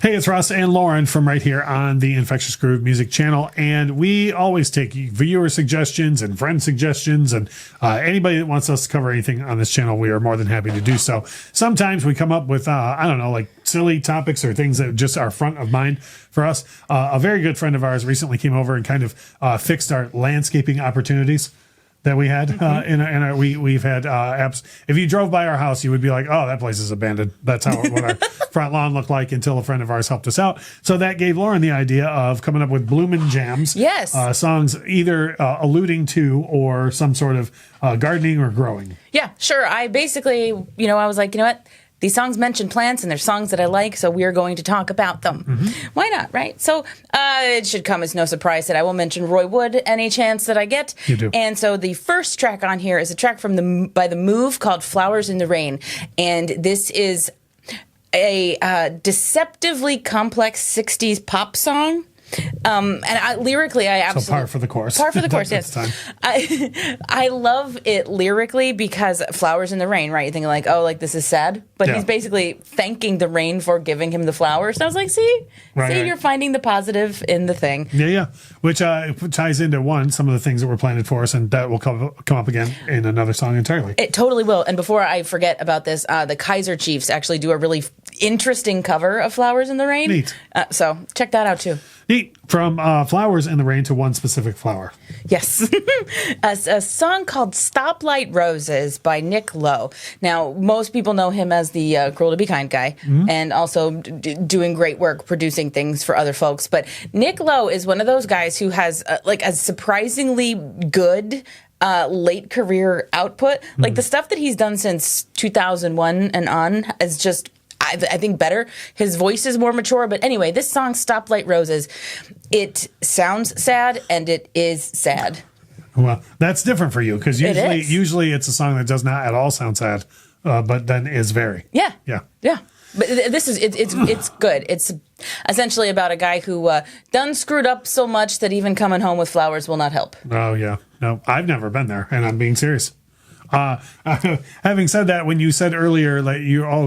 Hey, it's Russ and Lauren from right here on the Infectious Groove Music channel. And we always take viewer suggestions and friend suggestions. And anybody that wants us to cover anything on this channel, we are more than happy to do so. Sometimes we come up with, I don't know, like silly topics or things that just are front of mind for us. A very good friend of ours recently came over and kind of fixed our landscaping opportunities that we had. We've had apps. If you drove by our house, you would be like, oh, that place is abandoned. That's how what our front lawn looked like until a friend of ours helped us out. So that gave Lauren the idea of coming up with Bloomin' jams. Yes. Songs either alluding to or some sort of gardening or growing. Yeah, sure. I basically, I was like, you know what? These songs mention plants, and they're songs that I like, so we are going to talk about them. Mm-hmm. Why not, right? So it should come as no surprise that I will mention Roy Wood any chance that I get. You do. And so the first track on here is a track from by The Move called Flowers in the Rain. And this is a deceptively complex 60s pop song. Lyrically, I absolutely... So par for the course. Par for the course, yes. I love it lyrically because flowers in the rain, right? You think like, oh, like this is sad. But he's basically thanking the rain for giving him the flowers. So I was like, see, you're finding the positive in the thing. Yeah. Which ties into some of the things that were planned for us, and that will come up again in another song entirely. It totally will. And before I forget about this, the Kaiser Chiefs actually do a really interesting cover of Flowers in the Rain. Neat. So check that out too. Neat. From Flowers in the Rain to one specific flower. Yes. a song called Stoplight Roses by Nick Lowe. Now, most people know him as the Cruel to Be Kind guy, and also doing great work producing things for other folks. But Nick Lowe is one of those guys who has a surprisingly good late career output. Like the stuff that he's done since 2001 and on is just... I think better. His voice is more mature. But anyway, this song, Stoplight Roses, it sounds sad, and it is sad. Well, that's different for you, because usually it's a song that does not at all sound sad, but then is very. Yeah. Yeah. But this is it's good. It's essentially about a guy who done screwed up so much that even coming home with flowers will not help. Oh, yeah. No, I've never been there, and I'm being serious. Having said that, when you said earlier, like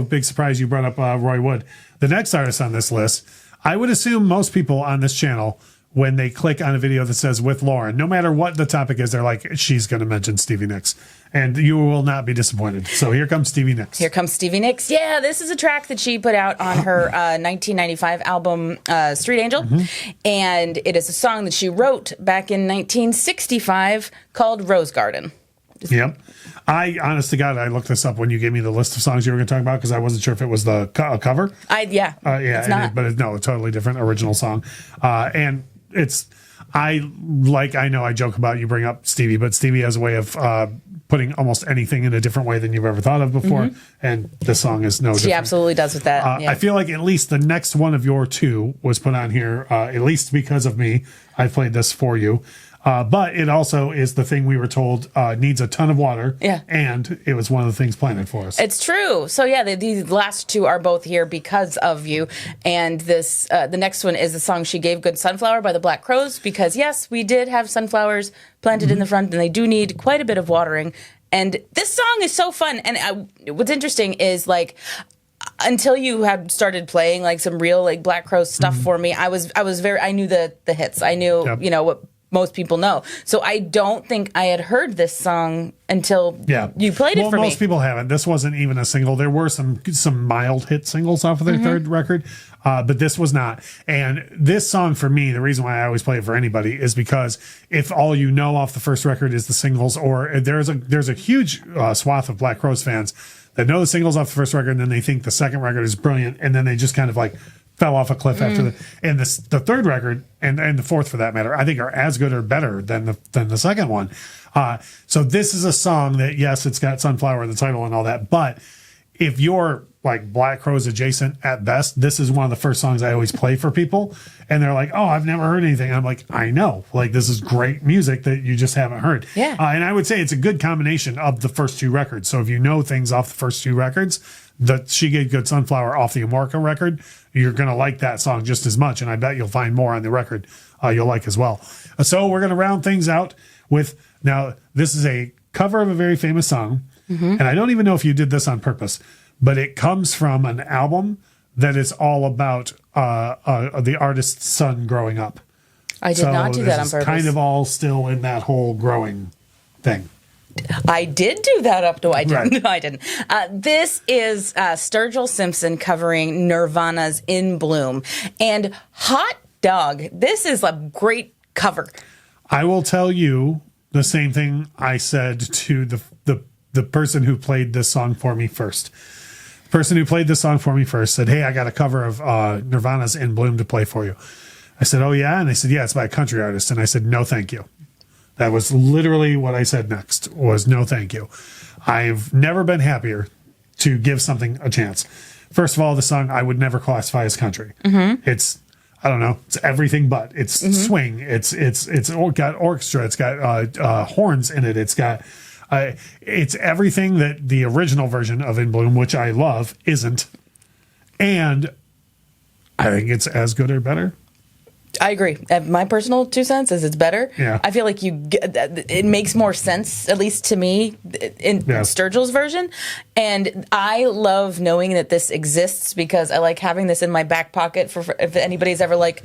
big surprise, you brought up Roy Wood. The next artist on this list, I would assume most people on this channel, when they click on a video that says with Lauren, no matter what the topic is, they're like, she's going to mention Stevie Nicks. And you will not be disappointed. So here comes Stevie Nicks. Here comes Stevie Nicks. Yeah, this is a track that she put out on her 1995 album, Street Angel. Mm-hmm. And it is a song that she wrote back in 1965 called Rose Garden. Yep. Honest to God, I looked this up when you gave me the list of songs you were going to talk about, because I wasn't sure if it was the cover. It's not. But no, a totally different original song. And I know I joke about you bring up Stevie, but Stevie has a way of putting almost anything in a different way than you've ever thought of before. Mm-hmm. And this song is no different. She absolutely does with that. I feel like at least the next one of your two was put on here, at least because of me. I played this for you. But it also is the thing we were told needs a ton of water. Yeah. And it was one of the things planted for us. It's true. So, yeah, these last two are both here because of you. And this the next one is the song She Gave Good Sunflower by the Black Crowes. Because, yes, we did have sunflowers planted in the front, and they do need quite a bit of watering. And this song is so fun. And what's interesting is, like... Until you had started playing like some real like Black Crowes stuff for me, I knew the hits. I knew what most people know. So I don't think I had heard this song until you played it for me. Most people haven't. This wasn't even a single. There were some mild hit singles off of their third record, but this was not. And this song for me, the reason why I always play it for anybody is because if all you know off the first record is the singles, or there's a huge swath of Black Crowes fans that know the singles off the first record, and then they think the second record is brilliant, and then they just kind of like fell off a cliff after and the third record and the fourth for that matter, I think are as good or better than the second one. So this is a song that, yes, it's got Sunflower in the title and all that, but if you're like Black Crowes adjacent at best, this is one of the first songs I always play for people, and they're like, oh, I've never heard anything. I'm like, I know, like this is great music that you just haven't heard. Yeah. And I would say it's a good combination of the first two records. So if you know things off the first two records, that She Gave Good Sunflower off the Amorca record, you're going to like that song just as much. And I bet you'll find more on the record you'll like as well. So we're going to round things out with, now this is a cover of a very famous song. And I don't even know if you did this on purpose, but it comes from an album that is all about the artist's son growing up. I did not do that on purpose. Kind of all still in that whole growing thing. I did do that up to I didn't. Right. No, I didn't. This is Sturgill Simpson covering Nirvana's In Bloom. And hot dog, this is a great cover. I will tell you the same thing I said to the person who played this song for me first. The person who played this song for me first said, "Hey, I got a cover of Nirvana's In Bloom to play for you." I said, "Oh, yeah?" And they said, "Yeah, it's by a country artist." And I said, "No, thank you." That was literally what I said next was no, thank you. I've never been happier to give something a chance. First of all, the song I would never classify as country. Mm-hmm. It's, I don't know, it's everything but. It's swing. It's got orchestra. It's got horns in it. It's got, it's everything that the original version of In Bloom, which I love, isn't. And I think it's as good or better. I agree. My personal 2 cents is it's better. Yeah. I feel like it makes more sense, at least to me, in Sturgill's version. And I love knowing that this exists because I like having this in my back pocket for if anybody's ever like,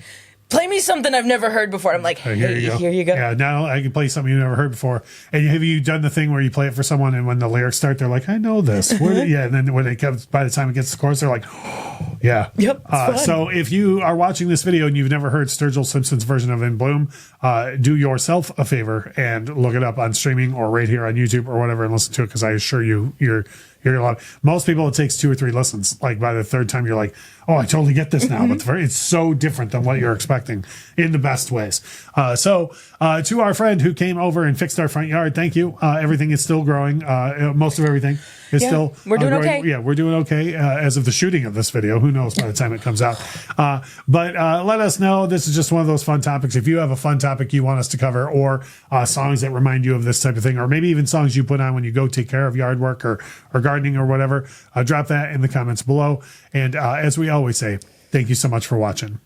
play me something I've never heard before. I'm like, hey, here you go. Yeah, now I can play something you've never heard before. And have you done the thing where you play it for someone and when the lyrics start, they're like, I know this. Yeah, and then when it comes, by the time it gets to the chorus, they're like, oh, yeah. Yep. So if you are watching this video and you've never heard Sturgill Simpson's version of In Bloom, do yourself a favor and look it up on streaming or right here on YouTube or whatever and listen to it because I assure you, you're going to love it. Most people, it takes 2 or 3 listens. Like by the third time, you're like, oh, I totally get this now. But it's so different than what you're expecting in the best ways. So to our friend who came over and fixed our front yard, thank you. Everything is still growing. Most of everything is still we're doing growing. okay. Yeah, we're doing okay as of the shooting of this video. Who knows by the time it comes out. But let us know. This is just one of those fun topics. If you have a fun topic you want us to cover or songs that remind you of this type of thing, or maybe even songs you put on when you go take care of yard work or gardening or whatever, drop that in the comments below. And as we always say, thank you so much for watching.